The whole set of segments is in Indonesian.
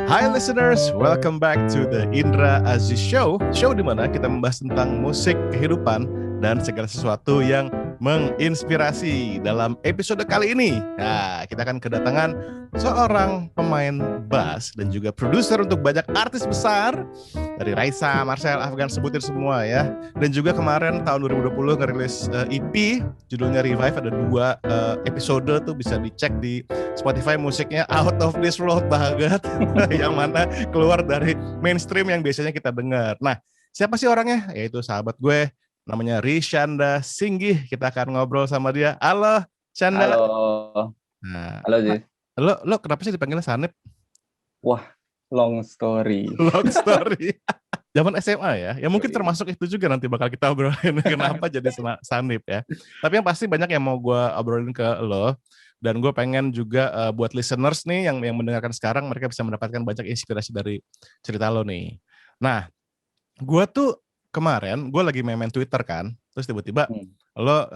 Hi listeners, welcome back to the Indra Aziz Show. Show di mana kita membahas tentang musik, kehidupan, dan segala sesuatu yang menginspirasi. Dalam episode kali ini, kita akan kedatangan seorang pemain bass dan juga produser untuk banyak artis besar. Dari Raisa, Marcel, Afgan, sebutin semua ya. Dan juga kemarin tahun 2020 ngerilis EP, judulnya Revive, ada 2 episode tuh, bisa dicek di Spotify, musiknya out of this world banget. Yang mana keluar dari mainstream yang biasanya kita dengar. Nah, siapa sih orangnya? Yaitu sahabat gue, namanya Rishanda Singgih. Kita akan ngobrol sama dia. Halo, Chanda. Halo. Nah, Halo, Jis. Lo kenapa sih dipanggilnya Sanip? Wah, long story. Long story. Zaman SMA ya. Ya mungkin termasuk itu juga nanti bakal kita obrolin kenapa jadi Sanip ya. Tapi yang pasti banyak yang mau gue obrolin ke lo. Dan gue pengen juga buat listeners nih yang mendengarkan sekarang, mereka bisa mendapatkan banyak inspirasi dari cerita lo nih. Nah, gue tuh kemarin, gue lagi main Twitter kan, terus tiba-tiba lo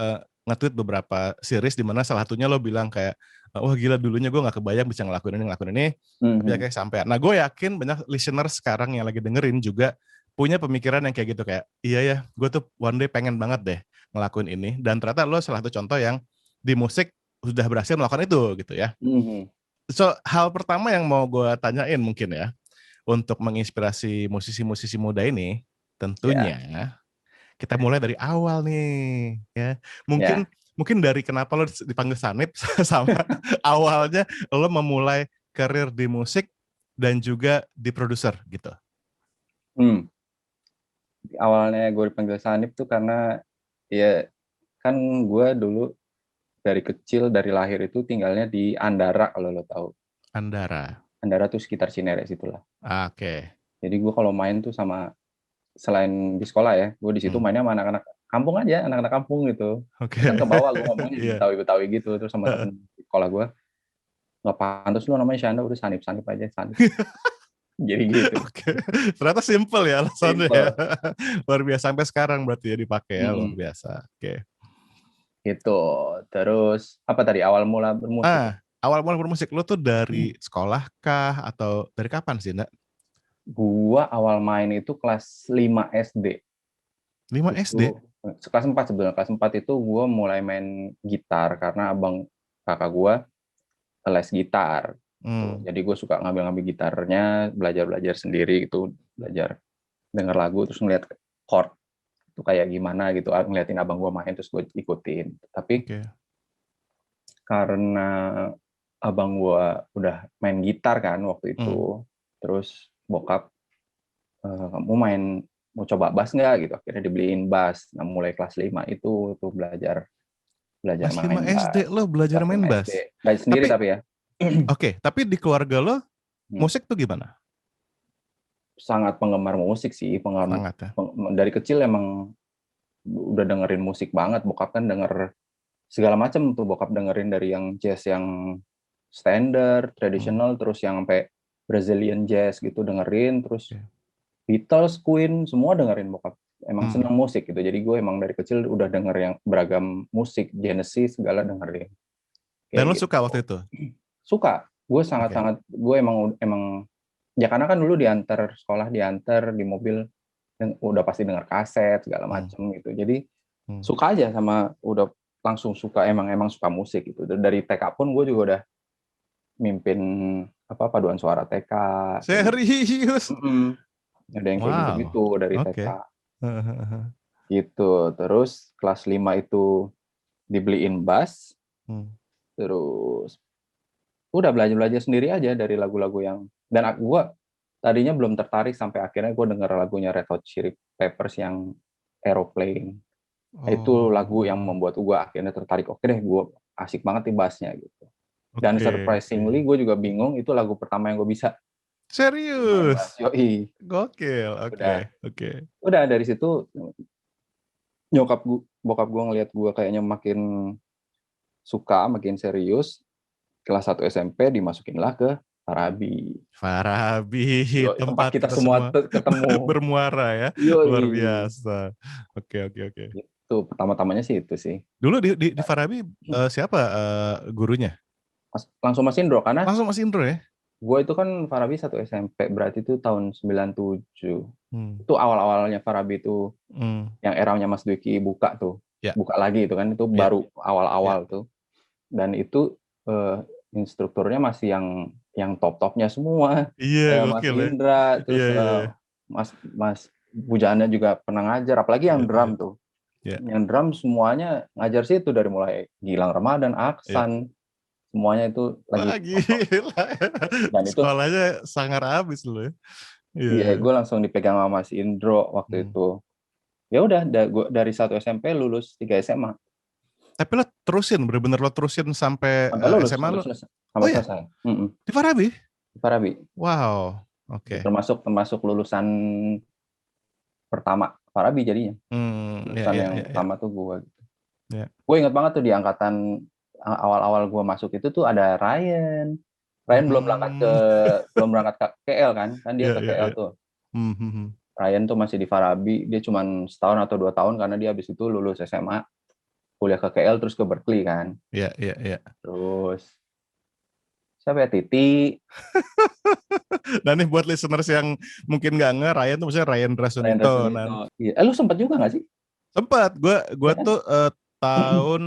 nge-tweet beberapa series di mana salah satunya lo bilang kayak, wah gila dulunya gue gak kebayang bisa ngelakuin ini, tapi kayak sampai. Nah, gue yakin banyak listener sekarang yang lagi dengerin juga punya pemikiran yang kayak gitu, kayak iya ya, gue tuh one day pengen banget deh ngelakuin ini, dan ternyata lo salah satu contoh yang di musik sudah berhasil melakukan itu gitu ya. So, hal pertama yang mau gue tanyain mungkin ya, untuk menginspirasi musisi-musisi muda ini, tentunya kita mulai dari awal nih ya. Mungkin dari kenapa lo dipanggil Sanip sama awalnya lo memulai karir di musik dan juga di produser gitu. Awalnya gue dipanggil Sanip tuh karena ya kan gue dulu dari kecil, dari lahir itu tinggalnya di Andara, kalau lo tahu. Andara tuh sekitar Cinere situlah. Oke. Jadi gue kalau main tuh selain di sekolah ya, gue di situ mainnya sama anak-anak kampung aja, anak-anak kampung gitu. Kan ke bawah gue ngomongnya di Betawi-Betawi gitu, terus sama temen di sekolah gue, nggak pantas lu namanya Shanda, udah Sanip aja, Sanip. Jadi gitu. Oke. Ternyata simple ya alasannya. Ya. Luar biasa, sampai sekarang berarti ya dipakai ya, luar biasa. Oke. Gitu. Terus apa tadi awal mula bermusik? Awal mula bermusik lu tuh dari sekolah kah atau dari kapan sih, Ndak? Gua awal main itu kelas 5 SD. 5 SD? Kelas 4 sebenarnya. Kelas 4 itu gua mulai main gitar karena abang kakak gua les gitar. Jadi gue suka ngambil gitarnya, belajar sendiri gitu, belajar denger lagu terus ngeliat chord itu kayak gimana gitu, ngeliatin abang gue main terus gue ikutin. Tapi karena abang gue udah main gitar kan waktu itu, terus bokap, kamu mau coba bass nggak gitu, akhirnya dibeliin bass. Nah mulai kelas 5 itu tuh belajar Kelas 5 main bass. SD lo belajar main bass? Belajar sendiri tapi ya. Oke, tapi di keluarga lo musik tuh gimana? Sangat penggemar musik sih, Sangat ya? Dari kecil emang udah dengerin musik banget. Bokap kan denger segala macam tuh, bokap dengerin dari yang jazz yang standar, tradisional, terus yang sampai Brazilian jazz gitu dengerin, terus Beatles, Queen, semua dengerin bokap. Emang seneng musik gitu. Jadi gue emang dari kecil udah denger yang beragam musik, Genesis segala dengerin. Dan lo suka waktu itu? Suka. Gue sangat-sangat, gue emang ya karena kan dulu diantar sekolah, diantar di mobil, udah pasti dengar kaset segala macam gitu. Jadi suka aja sama, udah langsung suka, emang suka musik gitu. Dari TK pun gue juga udah mimpin paduan suara TK. Serius? Ada yang kayak gitu-gitu dari TK. Gitu. Terus kelas 5 itu dibeliin bass. Terus udah belajar sendiri aja dari lagu-lagu yang, dan gue tadinya belum tertarik sampai akhirnya gue denger lagunya Red Hot Chili Peppers yang Aeroplane. Itu lagu yang membuat gue akhirnya tertarik. Oke deh, gue asik banget di bassnya gitu. Dan surprisingly gue juga bingung, itu lagu pertama yang gue bisa. Serius? Yoi. Gokil. Oke. Udah dari situ bokap gue ngeliat gue kayaknya makin suka, makin serius. Kelas 1 SMP dimasukinlah ke Farabi, tempat kita semua ketemu bermuara ya. Luar biasa. Oke. Itu pertama-tamanya sih itu sih. Dulu di Farabi siapa gurunya? Langsung Mas Indro karena langsung Mas Indro ya? gue itu kan Farabi satu SMP, berarti itu tahun 97. Itu awal-awalnya Farabi itu yang eranya Mas Dwiki buka tuh. Ya. Buka lagi itu kan, itu baru awal-awal tuh. Dan itu instrukturnya masih yang top-topnya semua. Iya, Mas gokil ya. Indra, terus Iya. Mas Bujana juga pernah ngajar, apalagi yang drum tuh. Yang drum semuanya ngajar sih itu dari mulai Gilang Ramadan, Aksan, semuanya itu lagi. Wah, gila. Dan itu sekolahnya sangar abis loh ya. Iya, gue langsung dipegang sama Mas Indro waktu itu. Ya udah, gue dari 1 SMP lulus 3 SMA. Tapi lo terusin, bener-bener lo terusin sampai lulus, SMA lo? sampai selesai. Di Farabi? Di Farabi. Wow, oke. Termasuk lulusan pertama Farabi jadinya. Lulusan yang pertama tuh gue. Gue inget banget tuh di angkatan awal-awal gue masuk itu tuh ada Ryan. Ryan belum berangkat ke KL kan dia ke KL tuh. Ryan tuh masih di Farabi, dia cuma setahun atau 2 tahun karena dia habis itu lulus SMA, kuliah ke KL terus ke Berkeley kan. Iya. Terus siapa ya, Titi. Nah nih buat listeners yang mungkin nggak Ryan tuh maksudnya Ryan Drasunito. Iya. Lu sempet juga nggak sih? Sempat, gue tuh tahun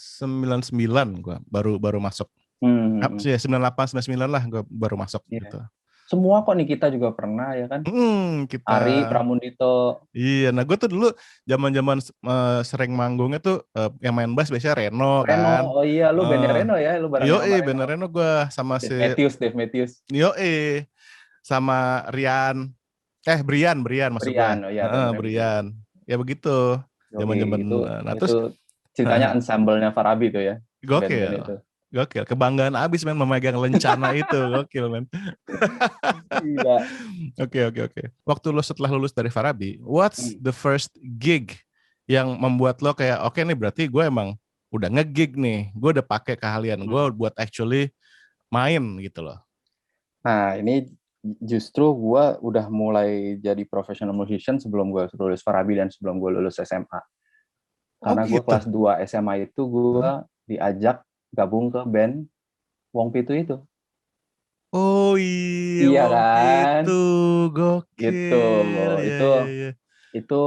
99 gue baru masuk. 98, 99 lah gue baru masuk gitu. Semua kok Nikita juga pernah ya kan? Kita. Ari Pramundito. Iya, nah gue tuh dulu zaman-zaman sering manggungnya tuh yang main bass biasanya Reno kan. Oh iya, lu bandnya Reno ya, lu bareng sama Reno. Bandnya Reno gue sama Dave Matthews. Sama Rian. Brian maksud gue. Oh iya, Brian. Ya begitu. Zaman-zaman itu ceritanya ensemble-nya Farabi tuh ya. Gokil. Kebanggaan abis men memegang lencana itu. Gokil men. Iya. Oke. Waktu lo setelah lulus dari Farabi, what's the first gig yang membuat lo kayak oke nih berarti gue emang udah nge-gig nih. Gue udah pakai keahlian gue buat actually main gitu loh. Nah, ini justru gue udah mulai jadi professional musician sebelum gue lulus Farabi dan sebelum gue lulus SMA. Karena gue kelas 2 SMA itu gue diajak gabung ke band Wong Pitu itu. Oh iya kan? Pitu, gokil. Gitu. Itu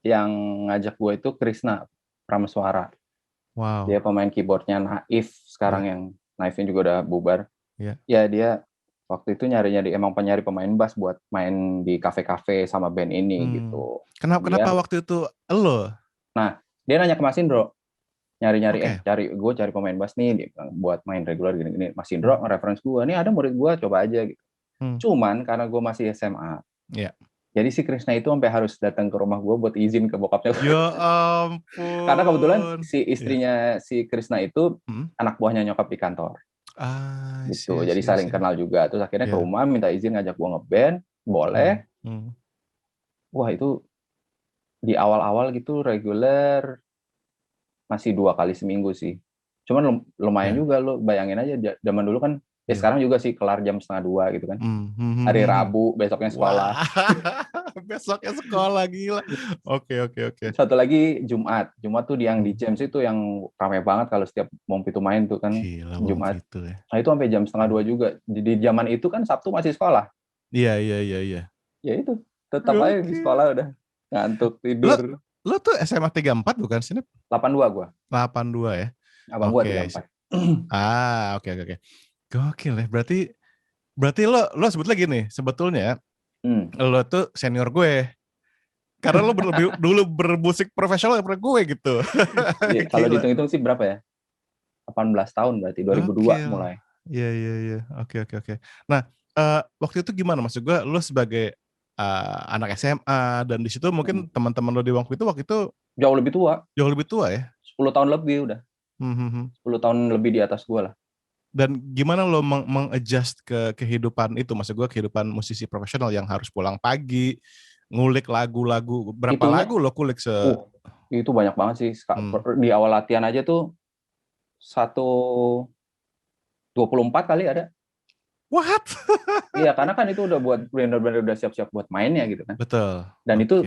yang ngajak gue itu Krisna Prameswara. Wow. Dia pemain keyboardnya Naif sekarang yang Naifnya juga udah bubar. Ya dia waktu itu nyari emang penyari pemain bass buat main di kafe-kafe sama band ini gitu. Kenapa waktu itu lo? Nah, dia nanya ke Mas Indro. Gue cari pemain bass nih buat main reguler gini-gini. Mas Indro nge-reference gue, nih ada murid gue, coba aja gitu. Cuman karena gue masih SMA, jadi si Krisna itu sampai harus datang ke rumah gue buat izin ke bokapnya. Ya ampun. Karena kebetulan si istrinya si Krisna itu anak buahnya nyokap di kantor. Gitu. Jadi saling kenal juga. Terus akhirnya ke rumah minta izin ngajak gue ngeband, boleh. Wah itu di awal-awal gitu reguler masih 2 kali seminggu sih. Cuman lumayan juga lo bayangin aja zaman dulu kan sekarang juga sih kelar jam 1:30 gitu kan. Hari Rabu besoknya sekolah. Besoknya sekolah gila. Oke. Satu lagi Jumat tuh yang di James itu yang ramai banget kalau setiap Wong Pitu main tuh kan. Gila, Jumat. Ya. Nah itu sampai jam 1:30 juga. Di zaman itu kan Sabtu masih sekolah. Iya. Ya itu tetap aja di sekolah udah ngantuk tidur. Lo tuh SMA 34 bukan sih? 82 gua. 82 ya. Abang gua 34. Oke. Gokil ya. Berarti lo sebetulnya gini, sebetulnya lo tuh senior gue. Karena lo dulu bermusik profesional daripada gue gitu. Iya, kalau dihitung-hitung sih berapa ya? 18 tahun berarti 2002 mulai. Iya. Oke. Nah, waktu itu gimana maksud gue? Lo sebagai anak SMA dan di situ mungkin teman-teman lo di waktu itu jauh lebih tua. Jauh lebih tua ya? 10 tahun lebih udah. 10 tahun lebih di atas gue lah. Dan gimana lo meng-adjust ke kehidupan itu? Maksud gue kehidupan musisi profesional yang harus pulang pagi, ngulik lagu-lagu. Berapa lagu lo kulik itu banyak banget sih. Di awal latihan aja tuh 24 kali ada. What? Iya, karena kan itu udah buat benar-benar udah siap-siap buat mainnya gitu kan. Betul. Dan itu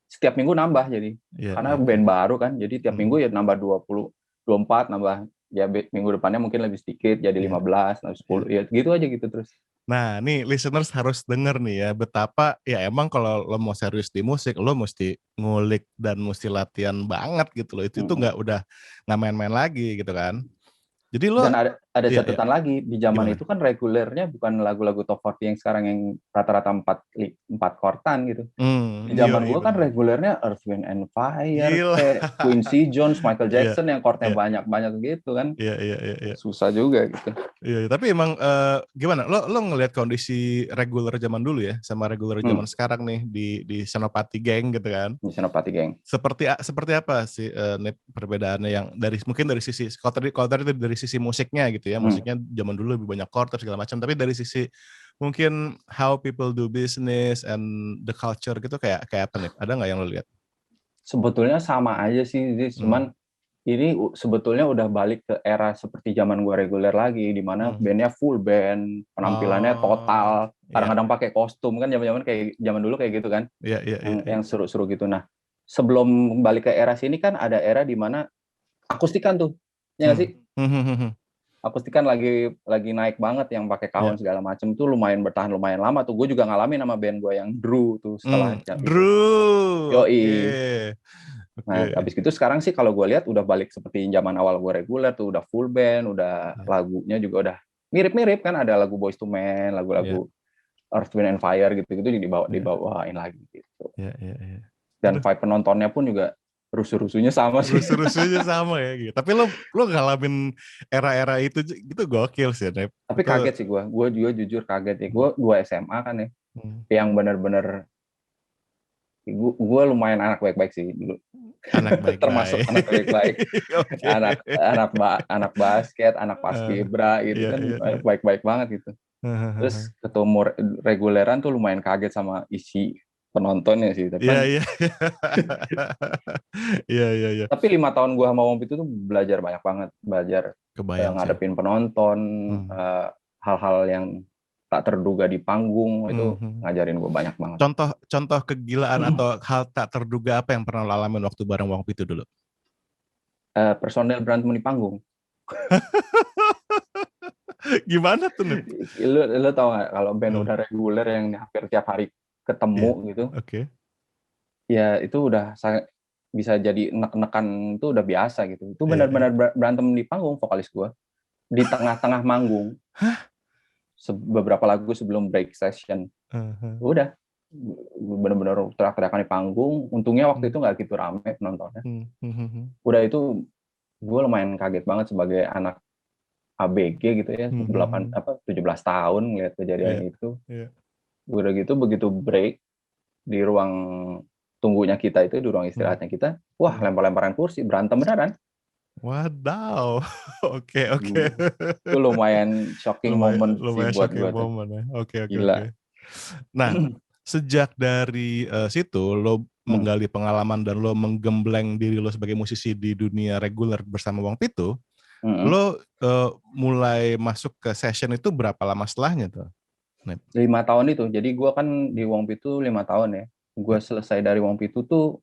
setiap minggu nambah jadi. Karena band baru kan, jadi tiap minggu ya nambah 20, 24, nambah ya minggu depannya mungkin lebih sedikit jadi 15, 10, ya gitu aja gitu terus. Nah, nih listeners harus denger nih ya, betapa ya emang kalau lo mau serius di musik, lo mesti ngulik dan mesti latihan banget gitu loh. Itu nggak main-main lagi gitu kan. Jadi lo Dan ada iya, catatan lagi di zaman gimana? itu kan regulernya bukan lagu-lagu top 40 yang sekarang yang rata-rata 4 chordan gitu. Di Iya, zaman iya gue kan bener. regulernya Earth, Wind and Fire, Gila. kayak Quincy Jones, Michael Iya, Jackson yang chordnya iya, banyak-banyak gitu kan. iya, iya, iya, iya. Susah juga gitu. Iya, tapi emang gimana? Lo ngelihat kondisi reguler zaman dulu ya, sama reguler zaman sekarang nih di Senopati Gang gitu kan? Di Senopati Gang. Seperti apa sih perbedaannya yang mungkin dari sisi kalau tadi dari sisi musiknya gitu ya, musiknya zaman dulu lebih banyak chord segala macam, tapi dari sisi mungkin how people do business and the culture gitu kayak apa nih? Ada nggak yang lo lihat? Sebetulnya sama aja sih, cuman ini sebetulnya udah balik ke era seperti zaman gue reguler lagi, di mana bandnya full band, penampilannya total, kadang-kadang pakai kostum kan, zaman-zaman kayak zaman dulu kayak gitu kan, Iya, iya, iya. yang seru-seru gitu. Nah, sebelum balik ke era sini kan ada era di mana akustikan tuh, ya nggak sih? Akustikan lagi naik banget yang pakai kahon segala macam tuh lumayan bertahan lumayan lama tuh. Gue juga ngalamin sama band gue yang Drew tuh setelah itu. Drew, oke. Yoi. Nah, habis itu sekarang sih kalau gue lihat udah balik seperti zaman awal gue reguler tuh, udah full band, udah lagunya juga udah mirip-mirip kan, ada lagu Boyz II Men, lagu-lagu Earth, Wind and Fire gitu-gitu dibawain lagi gitu. Dan vibe penontonnya pun juga rusuh-rusuhnya sama sih. Rusuh-rusuhnya sama ya gitu. Tapi lo ngalamin era-era itu gitu gokil sih, Nep. Tapi kaget sih gue juga jujur kaget ya. Gue 2 SMA kan ya, yang bener-bener gue lumayan anak baik-baik sih dulu. Anak baik-baik. Termasuk anak baik-baik. Okay. anak basket, anak paskibra gitu kan, baik-baik banget gitu. Terus ketemu reguleran tuh lumayan kaget sama isi penontonnya sih. Tapi kan, iya. Tapi 5 tahun gue sama Wong itu tuh belajar banyak banget, belajar ngadepin penonton, hal-hal yang tak terduga di panggung itu ngajarin gue banyak banget. Contoh kegilaan atau hal tak terduga apa yang pernah lo alamin waktu bareng Wong Pitu dulu? Personel berantem di panggung. Gimana tuh, Nep? Lu tau gak kalau band udah reguler yang hampir tiap hari ketemu gitu, ya itu udah bisa jadi enek-enekan itu udah biasa gitu. Itu benar-benar berantem di panggung vokalis gue di tengah-tengah manggung. Beberapa lagu sebelum break session, udah benar-benar teriak-teriakan di panggung. Untungnya waktu itu nggak gitu rame penontonnya. Udah itu gue lumayan kaget banget sebagai anak ABG gitu ya, 17 tahun ngeliat kejadian itu. Udah gitu begitu break di ruang tunggunya kita itu, di ruang istirahatnya kita, wah lempar-lemparan kursi, berantem beneran. Wadaw, oke. Itu lumayan shocking moment sih buat gue tuh. Oke. Gila. Nah, sejak dari situ lo menggali pengalaman dan lo menggembleng diri lo sebagai musisi di dunia reguler bersama Wong Pitu, lo mulai masuk ke session itu berapa lama setelahnya tuh? 5 tahun itu. Jadi gue kan di Wong Pitu 5 tahun ya. Gue selesai dari Wong Pitu tuh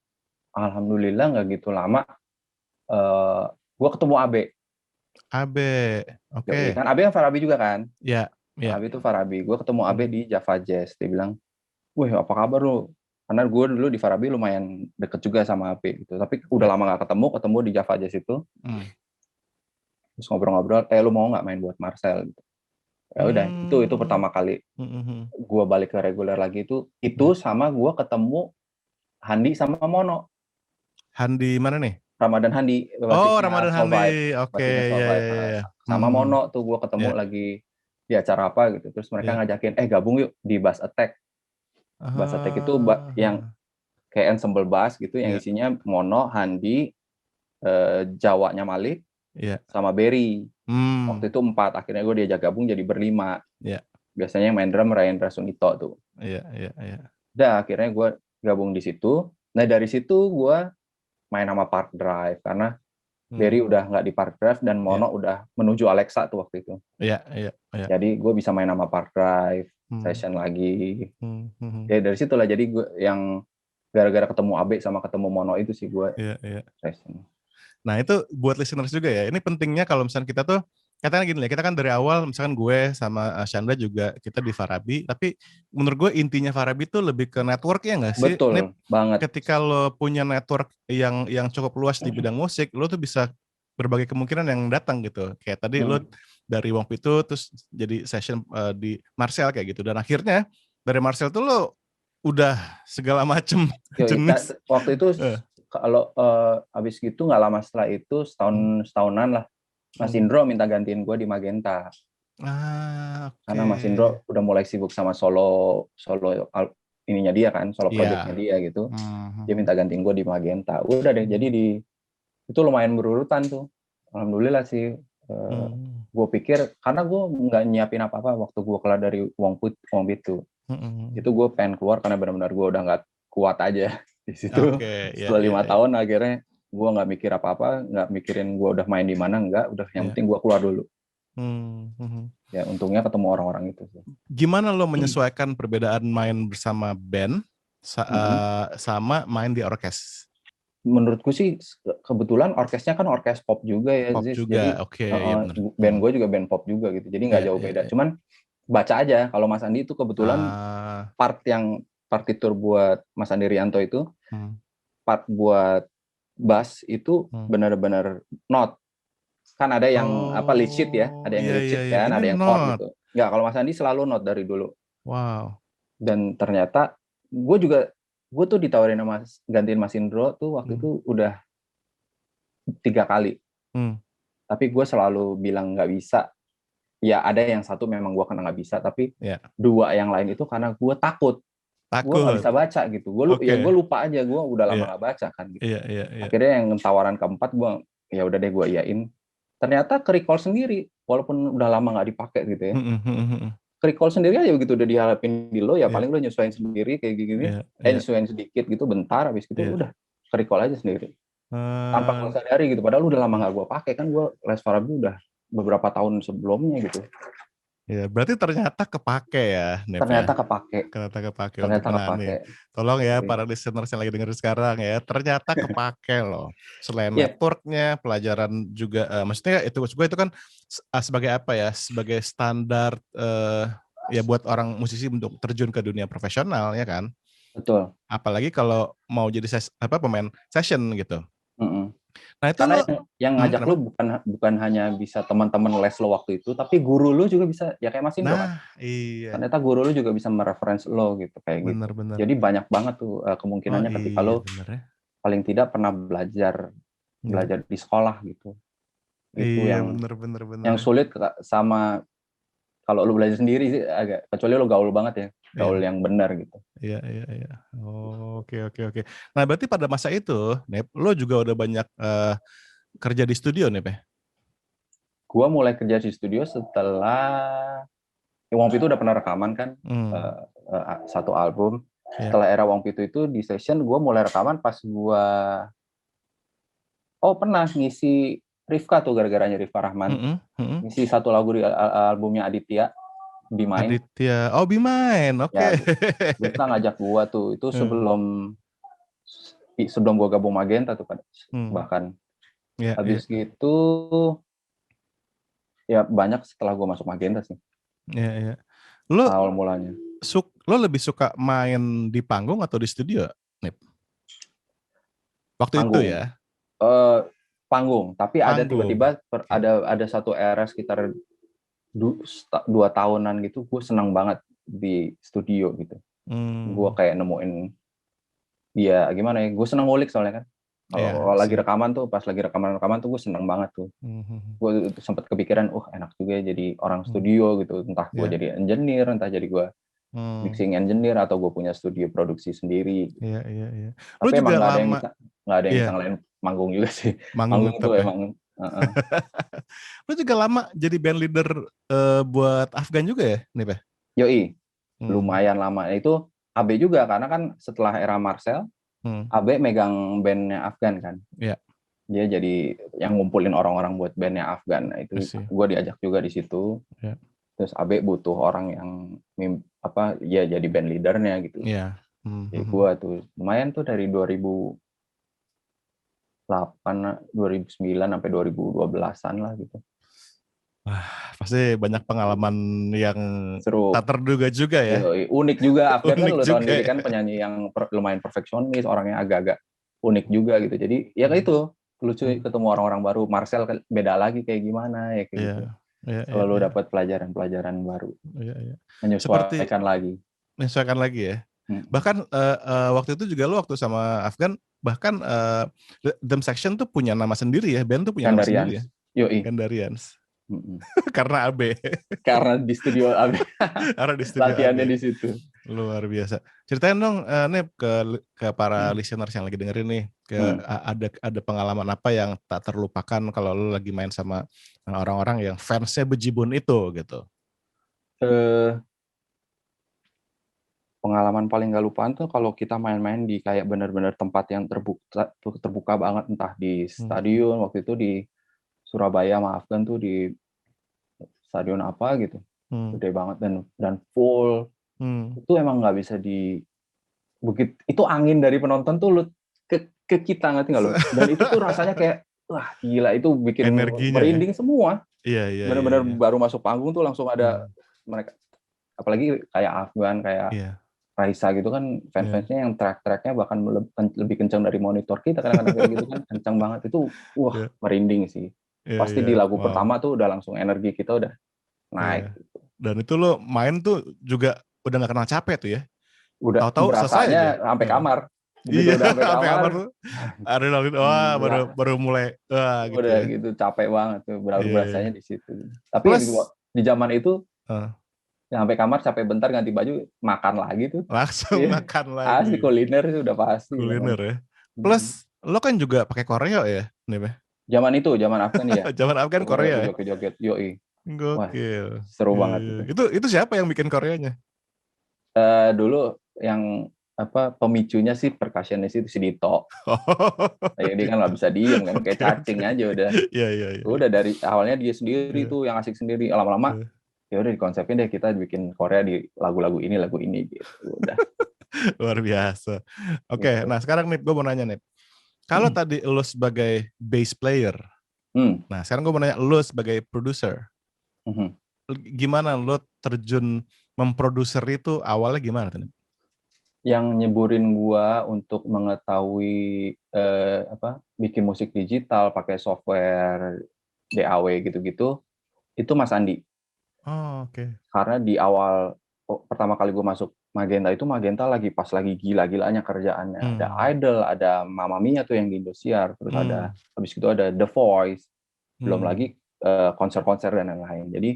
alhamdulillah nggak gitu lama. Gue ketemu Abe. Oke. Kan Abe yang Farabi juga kan? Iya. Abe itu Farabi. Gue ketemu Abe di Java Jazz. Dia bilang, "Wih, apa kabar lu?" Karena gue dulu di Farabi lumayan deket juga sama Abe gitu. Tapi udah lama gak ketemu di Java Jazz itu. Terus ngobrol-ngobrol, lu mau nggak main buat Marcel? Gitu. Ya udah, itu pertama kali gue balik ke reguler lagi itu sama gue ketemu Handi sama Mono. Handi mana nih? Ramadan Handi, Ramadan Handi, oke, ya. Sama Mono tuh gue ketemu lagi di acara apa gitu, terus mereka ngajakin, gabung yuk di Bass Attack. Bass Attack itu yang kayak ensemble bass gitu, yang isinya Mono, Handi, Jawanya Malik, sama Berry. Waktu itu 4, akhirnya gue diajak gabung jadi berlima. Biasanya yang main drum Ryan Sunito tuh. Udah, akhirnya gue gabung di situ. Nah dari situ gue main sama Park Drive karena Berry udah nggak di Park Drive dan Mono udah menuju Alexa tuh waktu itu. Jadi gue bisa main sama Park Drive, session lagi. Ya dari situlah jadi gue yang gara-gara ketemu Abe sama ketemu Mono itu sih gue session. Nah itu buat listeners juga ya. Ini pentingnya kalau misalnya kita tuh katakan gini ya, kita kan dari awal misalkan gue sama Chandra juga kita di Farabi, tapi menurut gue intinya Farabi tuh lebih ke network ya nggak sih? Ini Betul banget. ketika lo punya network yang cukup luas di bidang musik, lo tuh bisa berbagai kemungkinan yang datang gitu. Kayak tadi lo dari Wong Pitu terus jadi session di Marcel kayak gitu, dan akhirnya dari Marcel tuh lo udah segala macem jenis. Waktu itu kalau abis gitu nggak lama setelah itu setahunan lah, Mas Indro minta gantiin gue di Magenta. Karena Mas Indro udah mulai sibuk sama solo ininya dia kan, solo projectnya dia gitu. Dia minta gantiin gue di Magenta. Udah deh, jadi itu lumayan berurutan tuh. Alhamdulillah sih. Gue pikir karena gue nggak nyiapin apa-apa waktu gue keluar dari Wong Pitu. Itu gue pengen keluar karena benar-benar gue udah nggak kuat aja di situ. Setelah 5 tahun akhirnya gue nggak mikir apa-apa, nggak mikirin gue udah main di mana, udah yang penting gue keluar dulu. Ya untungnya ketemu orang-orang itu. Gimana lo menyesuaikan perbedaan main bersama band sama main di orkes? Menurutku sih kebetulan orkesnya kan orkes pop juga ya, pop juga. Jadi band gue juga band pop juga gitu, jadi nggak jauh beda. Cuman baca aja kalau Mas Andi itu kebetulan partitur buat Mas Andi Rianto itu part buat bass itu benar-benar not. Kan ada yang lead sheet ya, ada yang lead sheet kan, ada yang chord gitu. Nggak, kalau Mas Andi selalu not dari dulu. Wow. Dan ternyata gue tuh ditawarin sama gantiin Mas Indro tuh waktu itu udah 3 kali. Tapi gue selalu bilang nggak bisa. Ya ada yang satu memang gue kena nggak bisa, tapi 2 yang lain itu karena gue takut. Gue nggak bisa baca gitu. Gue lupa aja, gue udah lama nggak baca kan gitu. Akhirnya yang tawaran keempat gue ya udah deh gue iyain. Ternyata ke-recall sendiri walaupun udah lama nggak dipakai gitu ya. Ke-recall sendiri aja begitu udah diharapin di lo ya paling lo nyesuaiin sendiri kayak gini. Nyesuaiin sedikit gitu bentar, habis gitu udah ke-recall aja sendiri. Tanpa gue sadari gitu, padahal udah lama nggak gue pakai kan, gue les Farabi udah beberapa tahun sebelumnya gitu. Ya, berarti ternyata kepake ya, Nep, ternyata kepake untuk menangani. Tolong ya para listeners yang lagi dengerin sekarang ya, ternyata kepake loh. Selain networknya, pelajaran juga, maksudnya itu kan sebagai apa ya, sebagai standar ya buat orang musisi untuk terjun ke dunia profesional ya kan. Betul. Apalagi kalau mau jadi pemain session gitu. Nah itu karena yang ngajak lu bukan hanya bisa teman-teman les lo waktu itu, tapi guru lu juga bisa ya kayak Mas Indro kan. Iya. Ternyata guru lu juga bisa mereferensi lo gitu kayak gitu. Jadi banyak banget tuh kemungkinannya ketika lo paling tidak pernah belajar di sekolah gitu. Itu yang yang sulit sama kalau lu belajar sendiri sih agak, kecuali lo gaul banget ya, gaul yang benar gitu. Iya. Oke. Nah berarti pada masa itu, Nep, lo juga udah banyak kerja di studio, Nep ya? Gua mulai kerja di studio setelah Wong Pitu udah pernah rekaman kan, 1 album. Setelah era Wong Pitu itu di session gue mulai rekaman pas gue pernah ngisi Rifka tuh, gara-garanya Rifka Rahman. Ngisi 1 lagu di albumnya Aditya, Be Mine. Aditya, Be Mine, oke. Ya, Rifka ngajak gue tuh, itu sebelum gue gabung Magenta tuh bahkan. Habis gitu ya banyak setelah gue masuk Magenta sih. Iya. Lo awal mulanya. Lo lebih suka main di panggung atau di studio, Nip? Waktu panggung. itu ya? Panggung, tapi ada tiba-tiba ada satu era sekitar 2 tahunan gitu, gue senang banget di studio gitu. Gue kayak nemuin dia gimana ya, gue senang ngulik soalnya kan. Kalau lagi rekaman tuh, pas lagi rekaman tuh gue senang banget tuh. Gue sempat kepikiran, enak juga ya jadi orang studio gitu. Entah gue jadi engineer, entah jadi gue mixing engineer, atau gue punya studio produksi sendiri. Iya. Tapi emang nggak ada yang bisa ngelain manggung juga sih. Manggung itu emang. Lu juga lama jadi band leader buat Afgan juga ya, Nip? Yoi, lumayan lama. Itu AB juga, karena kan setelah era Marcel, AB megang bandnya Afgan kan. Iya. Dia jadi yang ngumpulin orang-orang buat bandnya Afgan. Nah, itu gue diajak juga di situ. Yeah. Terus AB butuh orang yang jadi band leadernya gitu. Iya. Jadi gue tuh lumayan tuh dari 2018 2009 sampai 2012-an lah gitu. Wah, pasti banyak pengalaman yang Seru. tak terduga juga ya. Unik juga. Afgan kan lo tahu sendiri ya. kan penyanyi yang lumayan perfeksionis, orangnya agak-agak unik juga gitu. Jadi ya kayak itu lucu ketemu orang-orang baru. Marcel beda lagi kayak gimana ya kayak gitu. Selalu dapat pelajaran-pelajaran baru. Menyesuaikan lagi. Menyesuaikan lagi ya. Bahkan waktu itu juga lo waktu sama Afgan bahkan Drum Section tuh punya nama sendiri ya, band tuh punya nama sendiri ya. Gandarians. Karena AB. Karena di studio AB. Karena di studio latihannya AB. di situ. Luar biasa. Ceritain dong Nip ke para listeners yang lagi dengerin nih, ada pengalaman apa yang tak terlupakan kalau lo lagi main sama orang-orang yang fansnya bejibun itu gitu. Pengalaman paling gak lupaan tuh kalau kita main-main di kayak benar-benar tempat yang terbuka banget, entah di stadion, waktu itu di Surabaya sama Afgan tuh di stadion apa gitu, gede banget dan full. Itu emang nggak bisa begitu itu angin dari penonton tuh lu ke kita, ngerti nggak lo? Dan itu tuh rasanya kayak wah gila, itu bikin energinya merinding semua. Iya. Benar-benar baru masuk panggung tuh langsung ada mereka, apalagi kayak Afgan, kayak Raisa gitu kan, fans-fansnya yang track-tracknya bahkan lebih kencang dari monitor kita kadang-kadang kayak gitu kan, kencang banget itu, wah merinding sih. Pasti di lagu pertama tuh udah langsung energi kita udah naik. Gitu. Dan itu lo main tuh juga udah nggak kenal capek tuh ya? Udah tahu selesai aja sampai kamar. Begitu udah sampai kamar tuh adrenalin baru mulai gitu udah ya. Gitu capek banget tuh berasanya di situ. Tapi di zaman itu sampai kamar capek bentar ganti baju makan lagi tuh. Langsung makan lagi. Asli kuliner itu udah pasti. Kuliner ya. Plus lo kan juga pakai koreo ya, Nih. Zaman Afgan ya. Zaman Afgan Korea. Joget-joget, yoi. Gokil. Wah, seru banget itu siapa yang bikin koreonya? Dulu yang pemicunya sih percussionis itu si Dito. Dia kan nggak bisa diem kan, kayak cacing aja udah. Iya. Udah dari awalnya dia sendiri tuh yang asik sendiri, lama-lama ya udah dikonsepin deh kita bikin Korea di lagu-lagu ini gitu. Udah. Luar biasa. Oke, nah sekarang nih gue mau nanya nih. Kalau tadi lo sebagai bass player, nah sekarang gue mau nanya lo sebagai produser. Gimana lo terjun memproduser itu awalnya gimana tuh? Yang nyeburin gua untuk mengetahui bikin musik digital pakai software DAW gitu-gitu itu Mas Andi. Oh, oke. Karena di awal pertama kali gua masuk Magenta itu Magenta lagi gila-gilanya kerjaannya. Ada Idol, ada Mamma Mia tuh yang di Indosiar, terus ada habis itu ada The Voice. Belum lagi konser-konser dan lain-lain. Jadi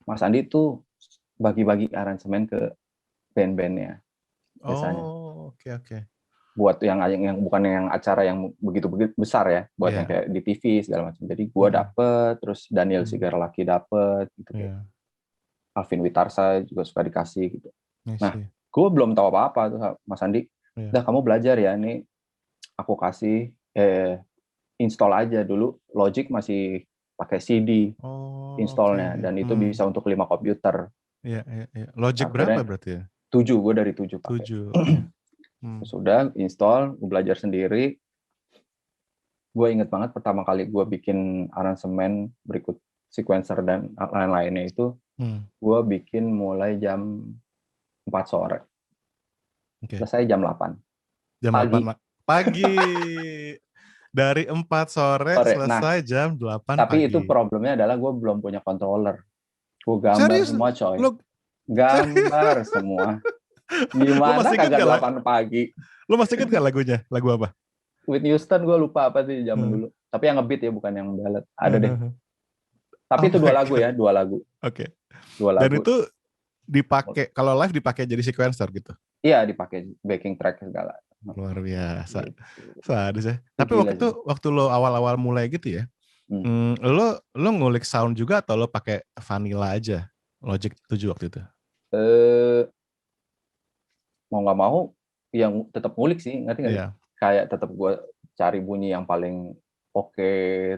Mas Andi tuh bagi-bagi aransemen ke band-bandnya biasanya. Oh, oke. Buat yang bukan yang acara yang begitu besar ya, buat yang kayak di TV segala macam. Jadi gua dapet, terus Daniel Sigarlaki dapet gitu kayak. Alvin Witarsa juga suka dikasih gitu. Nah, gua belum tahu apa-apa tuh Mas Andi. Udah kamu belajar ya, ini aku kasih install aja dulu. Logic masih pakai CD installnya dan itu bisa untuk 5 komputer. Iya. Logic berapa berarti ya? 7, gue dari 7 pakai. 7. Sudah install, gue belajar sendiri. Gue inget banget pertama kali gue bikin aransemen berikut sequencer dan lain-lainnya itu, gue bikin mulai jam 4 sore. Selesai jam 8. Jam pagi. 8 pagi. Dari 4 sore selesai jam 8 pagi. Tapi itu problemnya adalah gue belum punya controller. Gue gambar semua coy. Gambar semua. Gimana kagak 8 pagi? Lu masih inget gak lagunya? Lagu apa? Whitney Houston gue lupa apa sih zaman dulu. Tapi yang ngebeat ya, bukan yang ballad. Ada deh. Tapi itu 2 lagu ya, 2 lagu. Oke. 2 lagu. Dan itu dipakai, kalau live dipakai jadi sequencer gitu? Iya, dipakai backing track segala. Luar biasa. Sadis ya. Tapi waktu lo awal-awal mulai gitu ya, lo ngulik sound juga atau lo pakai vanilla aja? Logic 7 waktu itu? Mau nggak mau yang tetap ngulik sih, ngerti nggak? Yeah. Kayak tetap gue cari bunyi yang paling oke,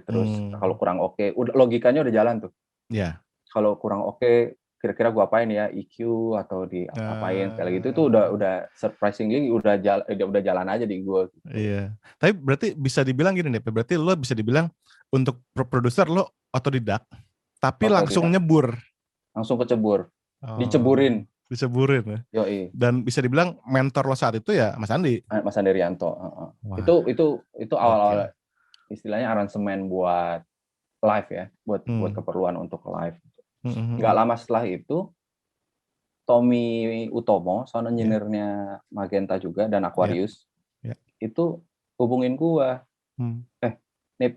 terus kalau kurang oke, udah logikanya udah jalan tuh. Iya. Kalau kurang oke, kira-kira gue apain ya, EQ atau di apain kayak gitu, itu udah surprisingly udah jalan aja di gue. Gitu. Iya. Tapi berarti bisa dibilang gini nih, berarti lo bisa dibilang untuk produser lo otodidak, tapi langsung nyebur. Langsung kecebur, diceburin. Diceburin ya. Yoi. Dan bisa dibilang mentor lo saat itu ya Mas Andi. Mas Andi Rianto. Itu awal-awal istilahnya aransemen buat live ya, buat keperluan untuk live. Nggak lama setelah itu, Tommy Utomo, sound engineer-nya Magenta juga dan Aquarius, itu hubungin gua. Nip,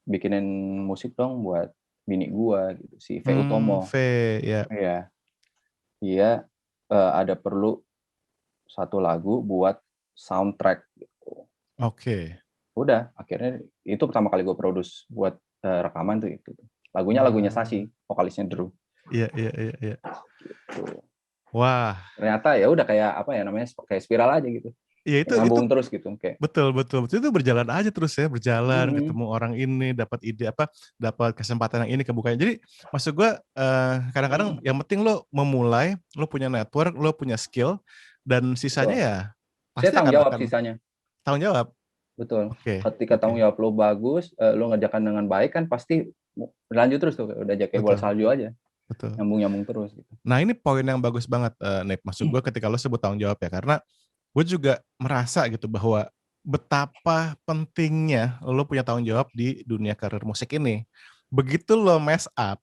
bikinin musik dong buat bini gua gitu, si V Utomo. Iya. Dia ada perlu satu lagu buat soundtrack gitu. Oke. Udah, akhirnya itu pertama kali gue produce buat rekaman tuh itu. Lagunya Sashi, vokalisnya Drew. Iya. Gitu. Wah. Ternyata ya udah kayak apa ya namanya, kayak spiral aja gitu. Iya itu terus gitu kayak. Betul. Itu berjalan aja terus ya, ketemu orang ini, dapat ide dapat kesempatan yang ini kebukanya. Jadi maksud gue kadang-kadang yang penting lo memulai, lo punya network, lo punya skill, dan sisanya ya pasti tanggung jawab sisanya. Tanggung jawab. Betul. Ketika tanggung jawab lo bagus, lo ngerjakan dengan baik kan pasti lanjut terus tuh, udah kayak bola salju aja. Betul. Nyambung terus gitu. Nah ini poin yang bagus banget, Nip. Maksud gue ketika lo sebut tanggung jawab ya, karena gue juga merasa gitu bahwa betapa pentingnya lo punya tanggung jawab di dunia karir musik ini. Begitu lo mess up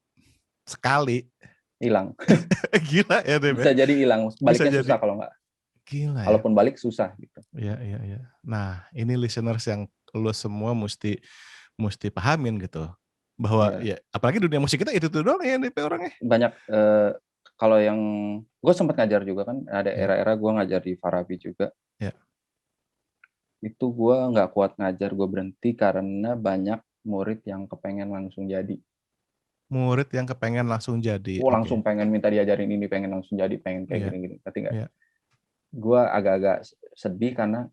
sekali, hilang. Gila ya, Nip. Bisa jadi hilang. Baliknya susah kalau nggak. Gila. Kalaupun balik susah gitu. Iya. Nah ini listeners yang lo semua mesti pahamin gitu. Bahwa ya apalagi dunia musik kita itu doang ya Nip orangnya. Banyak kalau yang gue sempat ngajar juga kan, ada era-era gue ngajar di Farabi juga. Itu gue nggak kuat ngajar, gue berhenti karena banyak murid yang kepengen langsung jadi. Murid yang kepengen langsung jadi. Langsung pengen minta diajarin ini, pengen langsung jadi, pengen kayak gini-gini. Ngerti nggak? Gue agak-agak sedih karena,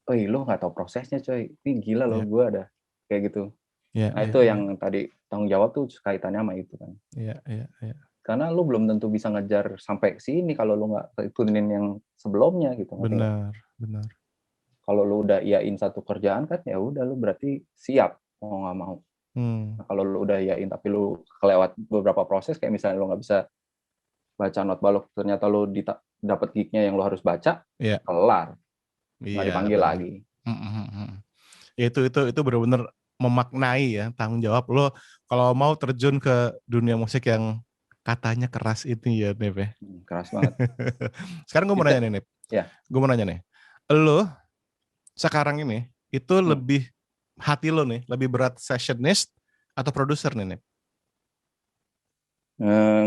lo nggak tahu prosesnya coy. Ini gila loh, gue ada kayak gitu. Nah itu yang tadi tanggung jawab tuh kaitannya sama itu kan. Iya. Karena lu belum tentu bisa ngejar sampai sini kalau lu nggak ikutin yang sebelumnya gitu. Benar. Kalau lu udah iyain satu kerjaan kan ya udah lu berarti siap mau nggak mau. Nah, kalau lu udah iyain tapi lu kelewat beberapa proses kayak misalnya lu nggak bisa baca not balok, ternyata lu dapat gig-nya yang lu harus baca, kelar. Nggak dipanggil lagi. Itu benar-benar memaknai ya tanggung jawab lo kalau mau terjun ke dunia musik yang katanya keras ini ya, Nip ya. Keras banget. Sekarang gue mau nanya nih, Nip. Gue mau nanya nih. Lo sekarang ini itu lebih hati lo nih lebih berat sessionist atau produser nih, Nip?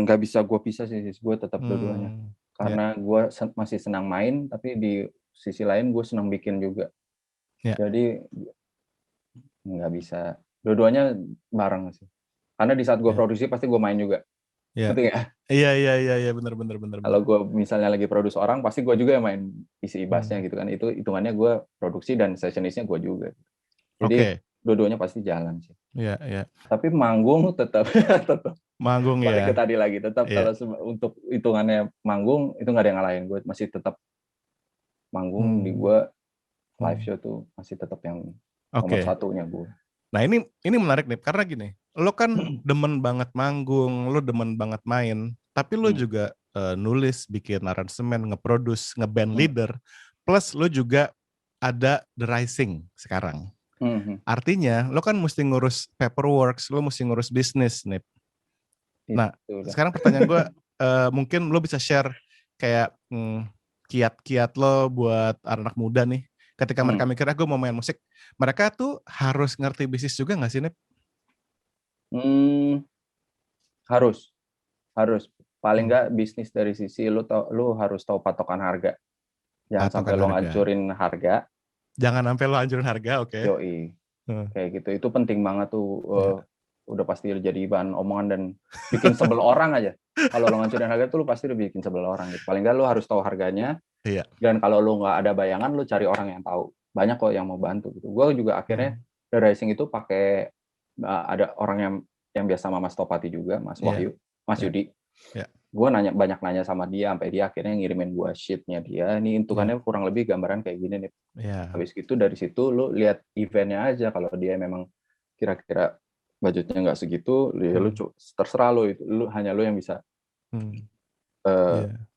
Nggak bisa gue pisah sih, gue tetap dua-duanya. Karena gue masih senang main, tapi di sisi lain gue senang bikin juga. Jadi nggak bisa, dua-duanya bareng sih. Karena di saat gue produksi pasti gue main juga. Ngerti nggak? Iya, benar. Kalau gue misalnya lagi produce orang, pasti gue juga yang main isi bassnya gitu kan. Itu hitungannya gue produksi dan sessionistnya gue juga. Jadi dua-duanya pasti jalan sih. Iya. Tapi manggung tetap manggung balik ke tadi lagi, tetap kalau untuk hitungannya manggung itu nggak ada yang ngalahin, gue masih tetap manggung di gue live show tuh masih tetap yang nomor satunya gue. Nah ini menarik nih karena gini, lo kan demen banget manggung, lo demen banget main, tapi lo juga nulis, bikin aransemen, nge-produce, nge-band leader, plus lo juga ada The Rising sekarang. Artinya lo kan mesti ngurus paperwork, lo mesti ngurus bisnis, Nip. Nah, sekarang pertanyaan gue, mungkin lo bisa share kayak kiat-kiat lo buat anak muda nih, ketika mereka mikir, gue mau main musik, mereka tuh harus ngerti bisnis juga nggak sih, Nip? Harus. Paling nggak bisnis dari sisi lo harus tahu patokan harga. Jangan sampai lo ngancurin harga. Jangan sampai lo hancurin harga, oke. Yoi. Kayak gitu, itu penting banget tuh. Udah pasti jadi bahan omongan dan bikin sebel orang aja. Kalau lo ngancurin harga tuh lo pasti udah bikin sebel orang gitu. Paling nggak lo harus tahu harganya. Dan kalau lo nggak ada bayangan, lo cari orang yang tahu. Banyak kok yang mau bantu gitu. Gue juga akhirnya The Rising itu pakai ada orang yang biasa sama Mas Topati juga, Mas Wahyu, Mas Yudi. gue banyak nanya sama dia sampai dia akhirnya ngirimin gue sheetnya dia. Ini hitungannya kurang lebih gambaran kayak gini nih. Habis itu dari situ lu lihat eventnya aja, kalau dia memang kira-kira budgetnya nggak segitu, ya lu terserah lu hanya lu yang bisa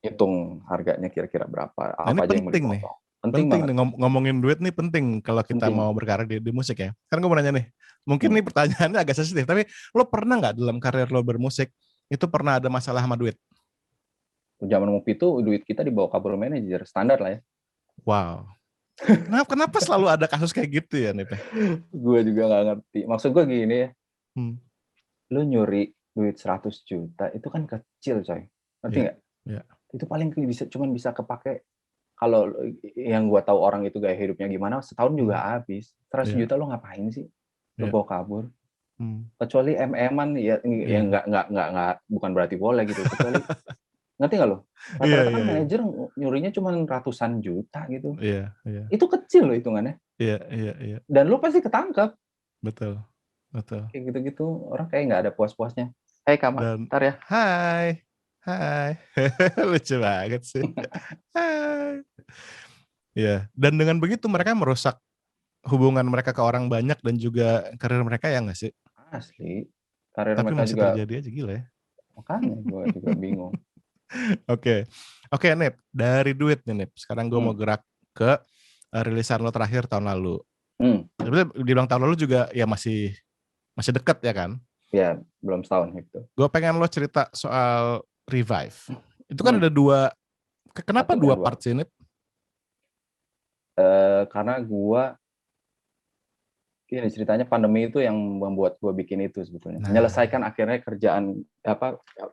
hitung harganya kira-kira berapa, Nah, ini apa aja yang mau penting nih. dipotong. Penting Penting banget. nih, ngomongin duit nih penting kalau kita mau berkarir di musik ya. Kan gue mau nanya nih, mungkin nih pertanyaannya agak sensitif, tapi lo pernah nggak dalam karir lo bermusik itu pernah ada masalah sama duit? Zaman ngopi itu duit kita dibawa kabur manajer, standar lah ya. Wow. Kenapa selalu ada kasus kayak gitu ya, Nip? Gue juga nggak ngerti. Maksud gue gini ya, lu nyuri duit 100 juta itu kan kecil, coy. Ngerti nggak? Itu paling cuman bisa kepake, kalau yang gue tahu orang itu gaya hidupnya gimana, setahun juga habis. 100 juta lo ngapain sih? Lo bawa kabur. Kecuali MM-an ya nggak, bukan berarti boleh gitu. Kecuali ngerti nggak lo? Rata-rata kan manajer nyurinya cuma ratusan juta gitu. Itu kecil loh hitungannya. Dan lo pasti ketangkap. Betul. Kayak gitu-gitu orang kayak nggak ada puas-puasnya. Hai Kak, ntar ya. Hai. Lucu banget sih. Hai. Ya, dan dengan begitu mereka merusak hubungan mereka ke orang banyak dan juga karir mereka ya nggak sih? Asli. Karir tapi mereka masih juga terjadi aja, gila ya. Makanya gue juga bingung. Oke, Nip, dari duit nih, Nip. Sekarang gue mau gerak ke rilisan lo terakhir tahun lalu. Sebenarnya dibilang tahun lalu juga ya masih dekat ya kan? Ya, belum setahun gitu. Gue pengen lo cerita soal Revive. Itu kan ada dua, kenapa dua part sih, Nip? Karena gue, ini ceritanya pandemi itu yang membuat gue bikin itu sebetulnya. Menyelesaikan akhirnya kerjaan,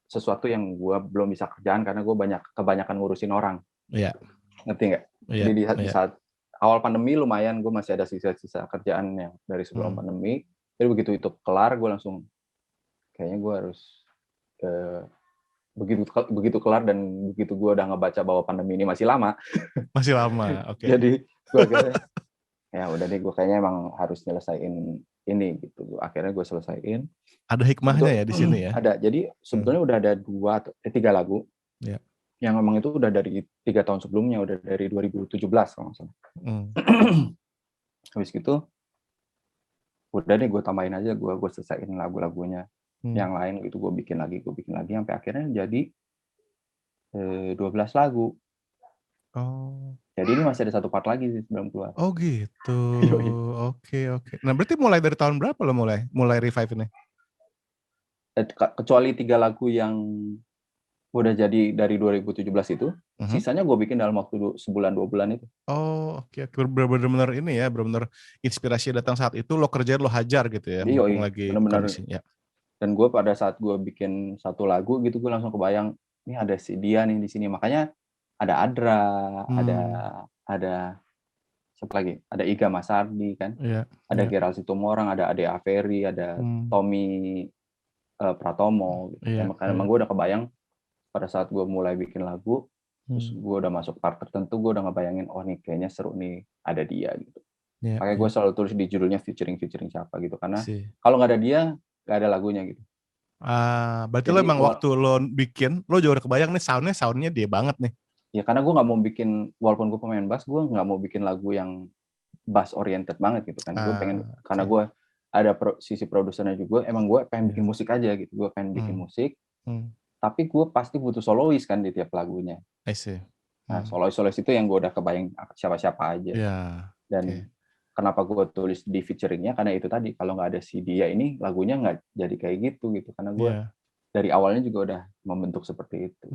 sesuatu yang gue belum bisa kerjaan karena gue kebanyakan ngurusin orang. Iya. Ngerti nggak? Jadi di saat awal pandemi lumayan gue masih ada sisa-sisa kerjaan yang dari sebelum pandemi. Jadi begitu itu kelar, gue langsung kayaknya gue harus begitu kelar dan begitu gue udah ngebaca bahwa pandemi ini masih lama. Masih lama, oke. Jadi gue akhirnya ya udah deh, gue kayaknya emang harus nyelesain ini gitu. Akhirnya gue selesaiin. Ada hikmahnya ya di sini ya? Ada. Jadi sebetulnya udah ada 3 lagu. Ya. Yang memang itu udah dari 3 tahun sebelumnya, udah dari 2017 kalau nggak salah. Habis gitu, udah deh gue tambahin aja, gue selesaiin lagu-lagunya. Yang lain gitu gue bikin lagi sampai akhirnya jadi 12 lagu. Jadi ini masih ada 1 part lagi sih sebelum keluar. Oh gitu. Oke. Nah berarti mulai dari tahun berapa lo mulai Revive ini? Kecuali 3 lagu yang udah jadi dari 2017 itu, sisanya gue bikin dalam waktu sebulan 2 bulan itu. Oh oke. Bener-bener ini ya, bener-bener inspirasi datang saat itu, lo kerjain, lo hajar gitu ya, mumpung lagi kondisinya. Dan gue pada saat gue bikin 1 lagu gitu, gue langsung kebayang, ini ada si dia nih di sini. Makanya ada Adra, ada siapa lagi? Ada Iga Masardi kan, ada Gerald Situmorang, ada Ade Averi, ada Tommy Pratomo. Gitu. Emang gue udah kebayang pada saat gue mulai bikin lagu, terus gue udah masuk part tertentu, gue udah ngebayangin, oh nih kayaknya seru nih, ada dia gitu. Makanya gue selalu tulis di judulnya featuring siapa gitu, karena kalau nggak ada dia, nggak ada lagunya gitu. Berarti lo emang waktu lo bikin, lo juga udah kebayang nih soundnya dia banget nih. Ya karena gue nggak mau bikin, walaupun gue pemain bass, gue nggak mau bikin lagu yang bass oriented banget gitu kan. Gue pengen, karena gue ada sisi produsernya juga, emang gue pengen bikin musik aja gitu. Gue pengen bikin musik, tapi gue pasti butuh solois kan di tiap lagunya. I see. Nah solois itu yang gue udah kebayang siapa-siapa aja. Dan kenapa gue tulis di featuringnya, karena itu tadi, kalau nggak ada si dia ini, lagunya nggak jadi kayak gitu. Karena gue dari awalnya juga udah membentuk seperti itu.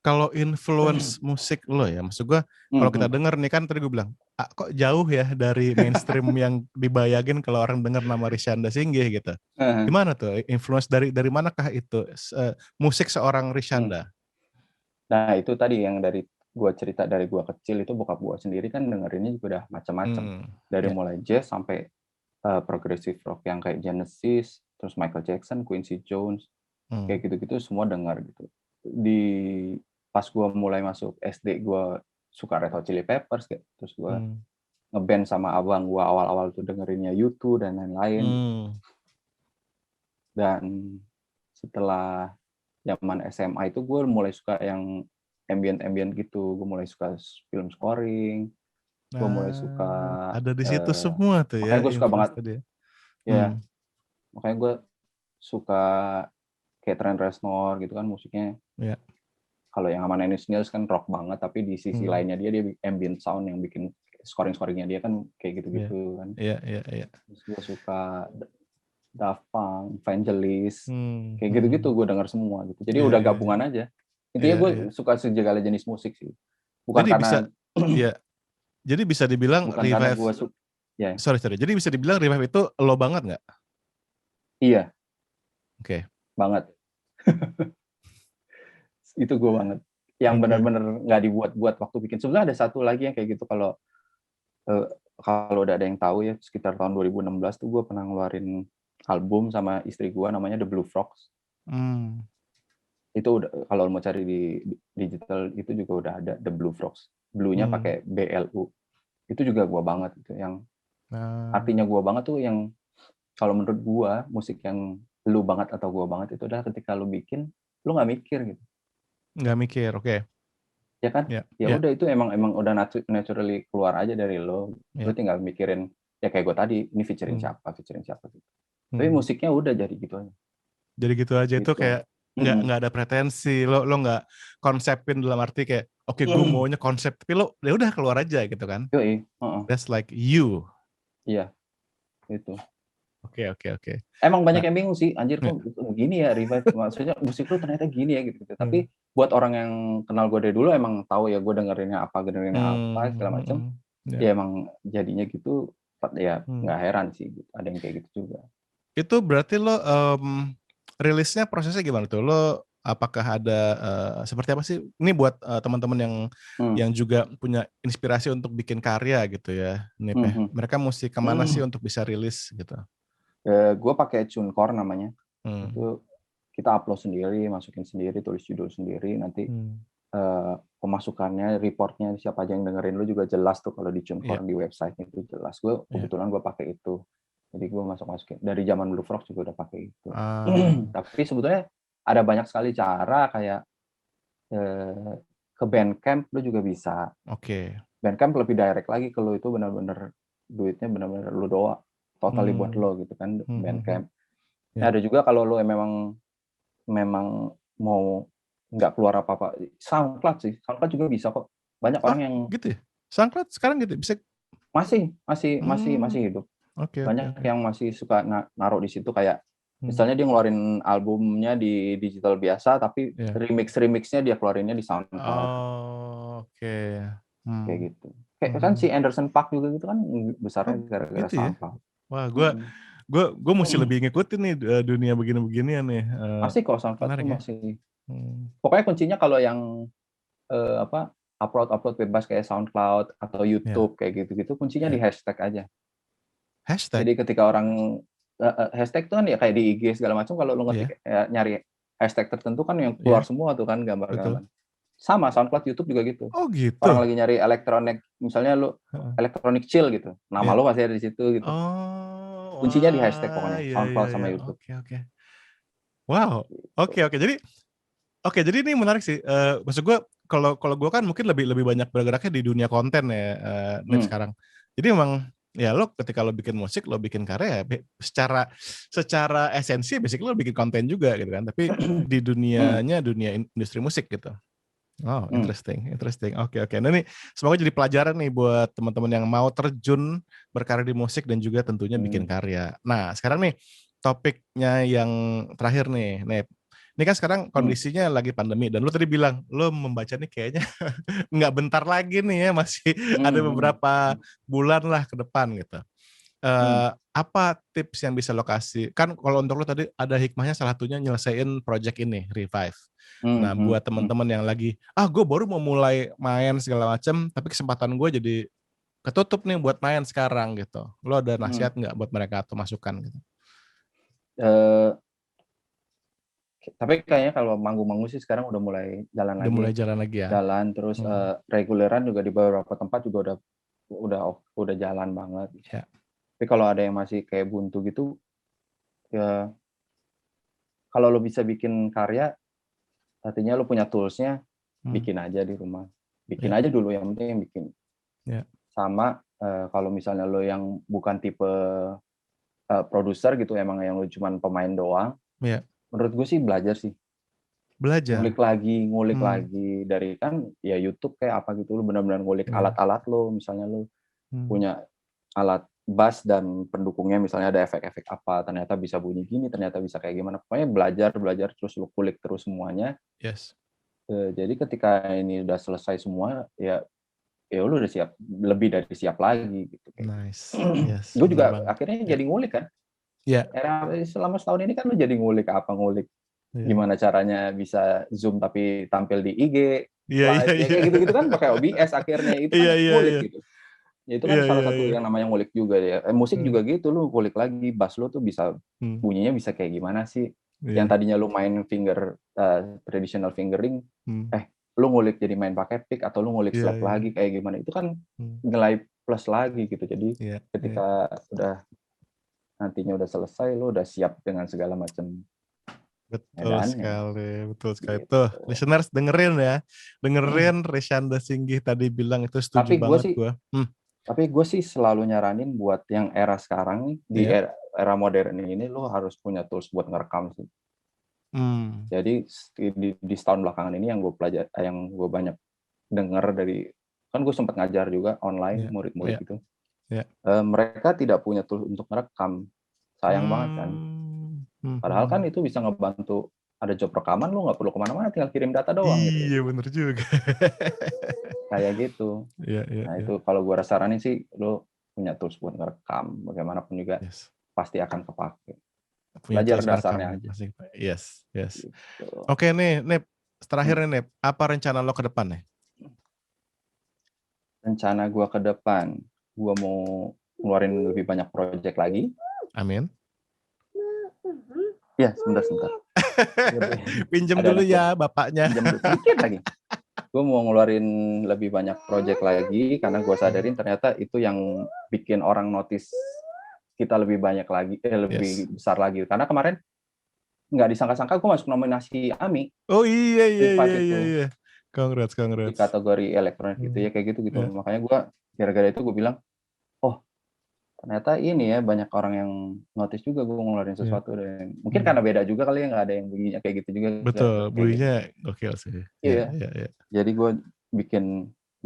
Kalau influence musik lo ya, maksud gue kalau kita denger nih kan tadi gue bilang, kok jauh ya dari mainstream yang dibayangin kalau orang denger nama Rishanda Singgih gitu. Gimana tuh influence dari manakah itu musik seorang Rishanda? Nah itu tadi yang dari gue cerita, dari gue kecil itu bokap gue sendiri kan dengerinnya juga udah macam-macam. Dari mulai jazz sampai progressive rock yang kayak Genesis, terus Michael Jackson, Quincy Jones, kayak gitu-gitu semua dengar gitu. Pas gue mulai masuk SD, gue suka Red Hot Chili Peppers, terus gue ngeband sama abang gue awal-awal tuh dengerinnya U2 dan lain-lain. Dan setelah zaman SMA itu gue mulai suka yang ambient gitu. Gue mulai suka film scoring. Gue mulai suka ada di situ semua tuh makanya ya gue suka banget influence tadi. ya. Makanya gue suka kayak Trent Reznor gitu kan musiknya. Ya. Kalau yang sama Nine Inch Nails kan rock banget, tapi di sisi lainnya dia ambient sound yang bikin scoring-scoringnya dia kan kayak gitu-gitu kan. Iya. Terus gue suka Daft Punk, Vangelis, kayak gitu-gitu gue denger semua gitu. Jadi udah gabungan aja. Intinya gue suka segala jenis musik sih. Bukan jadi karena ya. Jadi bisa dibilang bukan Revive. karena gue ya. Sorry. Jadi bisa dibilang Revive itu lo banget nggak? Iya. Oke. Banget. Itu gue banget. Yang benar-benar nggak dibuat-buat waktu bikin. Sebenarnya ada satu lagi yang kayak gitu kalau udah ada yang tahu ya, sekitar tahun 2016 tuh gue pernah ngeluarin album sama istri gue namanya The Blue Frogs. Itu udah, kalau mau cari di digital itu juga udah ada The Blue Frogs. Blue-nya pakai BLU. Itu juga gue banget gitu. Yang artinya gue banget tuh yang kalau menurut gue musik yang lu banget atau gue banget itu adalah ketika lu bikin lu nggak mikir gitu. Nggak mikir, oke. Ya kan? Ya udah itu emang udah naturally keluar aja dari lo. Lu tinggal mikirin ya kayak gue tadi ini featuring siapa gitu. Tapi musiknya udah jadi gitu aja. Jadi gitu aja itu kayak nggak ada pretensi, lo nggak konsepin dalam arti kayak oke, gue maunya konsep, tapi lo ya udah keluar aja gitu kan. That's like you. Iya, itu. Oke. Emang banyak yang bingung sih, anjir kok begini ya Revive, maksudnya musik lu ternyata gini ya gitu. Tapi buat orang yang kenal gue dari dulu emang tahu ya gue dengerinnya apa segala macam. Ya emang jadinya gitu, ya nggak heran sih ada yang kayak gitu juga. Itu berarti lo rilisnya prosesnya gimana tuh? Lo apakah ada seperti apa sih? Ini buat teman-teman yang juga punya inspirasi untuk bikin karya gitu ya, Nip ya. Mereka mesti kemana sih untuk bisa rilis gitu? Gue pakai TuneCore namanya. Itu kita upload sendiri, masukin sendiri, tulis judul sendiri, nanti pemasukannya, reportnya siapa aja yang dengerin lu juga jelas tuh kalau di TuneCore di website itu jelas. Gue kebetulan gue pakai itu. Jadi gue masukin dari zaman Blue Frogs juga udah pakai itu. Tapi sebetulnya ada banyak sekali cara kayak ke Bandcamp lu juga bisa. Bandcamp lebih direct lagi kalau itu benar-benar duitnya benar-benar lu doa totally buat lo gitu kan Bandcamp. Ada juga kalau lo memang mau nggak keluar apa-apa, SoundCloud sih. SoundCloud juga bisa kok. Banyak orang yang gitu ya? SoundCloud sekarang gitu bisa? Masih hidup. Banyak yang masih suka naruh di situ kayak misalnya dia ngeluarin albumnya di digital biasa tapi remixnya dia keluarinnya di SoundCloud. Kayak gitu. Kayak kan si Anderson .Paak juga gitu kan besarnya gara-gara gitu ya? SoundCloud. Wah, gue mesti lebih ngikutin nih dunia begini-beginian nih. Masih kok SoundCloud tuh masih. Pokoknya kuncinya kalau yang upload bebas kayak SoundCloud atau YouTube kayak gitu-gitu kuncinya di hashtag aja. Jadi ketika orang hashtag tuh kan ya kayak di IG segala macam kalau lu ngetik nyari hashtag tertentu kan yang keluar semua tuh kan gambar-gambar. Sama SoundCloud, YouTube juga gitu. Oh gitu. Orang lagi nyari elektronik, misalnya lu elektronik chill gitu. Nama lu pasti ada di situ gitu. Kuncinya di hashtag pokoknya SoundCloud sama YouTube. Oke. Wow. Oke. Jadi ini menarik sih. Maksud gue kalau gue kan mungkin lebih banyak bergeraknya di dunia konten ya sekarang. Jadi memang ya lo ketika lo bikin musik, lo bikin karya secara esensi basically lo bikin konten juga gitu kan. Tapi di dunia industri musik gitu. Oh, interesting. Oke. Nah ini semoga jadi pelajaran nih buat teman-teman yang mau terjun berkarya di musik dan juga tentunya bikin karya. Nah, sekarang nih topiknya yang terakhir nih, Nep. Ini kan sekarang kondisinya lagi pandemi dan lu tadi bilang lu membaca nih kayaknya nggak bentar lagi nih ya, masih ada beberapa bulan lah ke depan gitu. Apa tips yang bisa lo kasih? Kan kalau untuk lo tadi ada hikmahnya salah satunya nyelesain project ini, Revive. Nah, buat teman-teman yang lagi, gue baru mau mulai main segala macam, tapi kesempatan gue jadi ketutup nih buat main sekarang gitu. Lo ada nasihat nggak buat mereka atau masukan gitu? Tapi kayaknya kalau manggung-manggung sih sekarang udah mulai jalan lagi. Udah mulai jalan lagi ya. Jalan terus reguleran juga di beberapa tempat juga udah jalan banget. Ya. Tapi kalau ada yang masih kayak buntu gitu, ya kalau lo bisa bikin karya, Artinya lu punya toolsnya, bikin aja di rumah. Bikin aja dulu, yang penting bikin. Sama kalau misalnya lo yang bukan tipe produser gitu, emang yang lo cuman pemain doang, menurut gue sih belajar sih. Belajar? Ngulik lagi dari kan ya YouTube kayak apa gitu, lo benar-benar ngulik alat-alat lo, misalnya lo punya alat bass dan pendukungnya, misalnya ada efek-efek apa, ternyata bisa bunyi gini, ternyata bisa kayak gimana. Pokoknya belajar terus lo kulik terus semuanya. Jadi ketika ini udah selesai semua, ya lu udah siap, lebih dari siap lagi gitu. Nice. Gue juga akhirnya jadi ngulik kan. Selama setahun ini kan lu jadi ngulik gimana caranya bisa Zoom tapi tampil di IG live, ya kayak gitu-gitu kan, pakai OBS akhirnya. Itu kan ngulik gitu. Ya itu kan salah satu yang namanya ngulik juga ya. Musik juga gitu, lu ngulik lagi bass lu tuh bisa bunyinya bisa kayak gimana sih. Yang tadinya lu main traditional fingering, lu ngulik jadi main pakai pick, atau lu ngulik slap lagi kayak gimana, itu kan nilai plus lagi gitu. Jadi ketika udah nantinya udah selesai, lu udah siap dengan segala macam. Betul sekali. Gitu. Tuh, listeners dengerin ya. Dengerin Rishanda Singgih tadi bilang, itu setuju banget gue. Tapi gue sih selalu nyaranin buat yang era sekarang nih, di era modern ini, lu harus punya tools buat ngerekam sih. Jadi di setahun belakangan ini yang gue pelajari, yang gue banyak dengar dari, kan gue sempat ngajar juga online, murid-murid gitu. Mereka tidak punya tools untuk merekam. Sayang banget kan. Padahal kan itu bisa ngebantu, ada job rekaman, lu nggak perlu kemana-mana, tinggal kirim data doang. Iya, bener juga. Kayak gitu. Nah itu kalau gue saranin sih, lu punya tools buat ngerekam. Bagaimanapun juga pasti akan kepake. Belajar dasarnya aja. Yes. Gitu. Oke nih, Nip. Terakhir nih, Nip. Apa rencana lo ke depan nih? Rencana gue ke depan, gue mau ngeluarin lebih banyak project lagi. Amin. Ya, sebentar. Pinjem dulu ya bapaknya. Pinjem dulu sedikit lagi. Gue mau ngeluarin lebih banyak project lagi, karena gue sadarin ternyata itu yang bikin orang notice kita lebih banyak lagi, lebih besar lagi. Karena kemarin nggak disangka-sangka gue masuk nominasi AMI. Oh iya. Congrats. Di kategori elektronik gitu ya, kayak gitu. Makanya gue gara-gara itu gue bilang, oh ternyata ini ya, banyak orang yang notice juga gue ngeluarin sesuatu. Dan mungkin karena beda juga kali ya, nggak ada yang bunyinya kayak gitu juga. Betul, bunyinya gokil sih. Iya. Jadi gue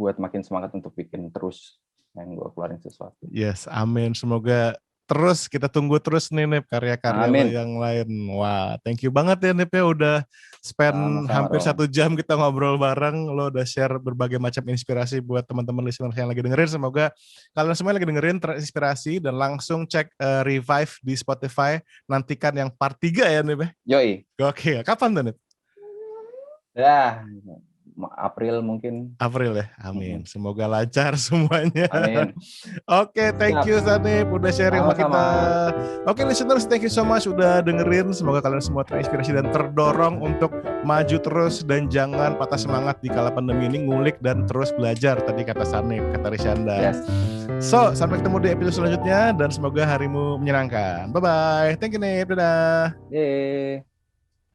buat makin semangat untuk bikin terus yang gue keluarin sesuatu. Yes, amin. Semoga terus kita tunggu terus nih, Nip, karya-karya lo yang lain. Wah, thank you banget ya, Nip, ya udah spend hampir 1 jam kita ngobrol bareng. Lo udah share berbagai macam inspirasi buat teman-teman listener yang lagi dengerin. Semoga kalian semua lagi dengerin terinspirasi dan langsung cek Revive di Spotify. Nantikan yang part 3 ya, Nip. Yoi. Oke, kapan tuh, Nip? Ya, April mungkin. April ya, amin. Semoga lancar semuanya. Amin. Oke, thank you Sanip udah sharing sama kita. Oke, listeners, thank you so much udah dengerin. Semoga kalian semua terinspirasi dan terdorong untuk maju terus dan jangan patah semangat di kala pandemi ini, ngulik dan terus belajar. Tadi kata Sanip, kata Rishanda. So, sampai ketemu di episode selanjutnya dan semoga harimu menyenangkan. Bye-bye. Thank you, Nip. Dadah.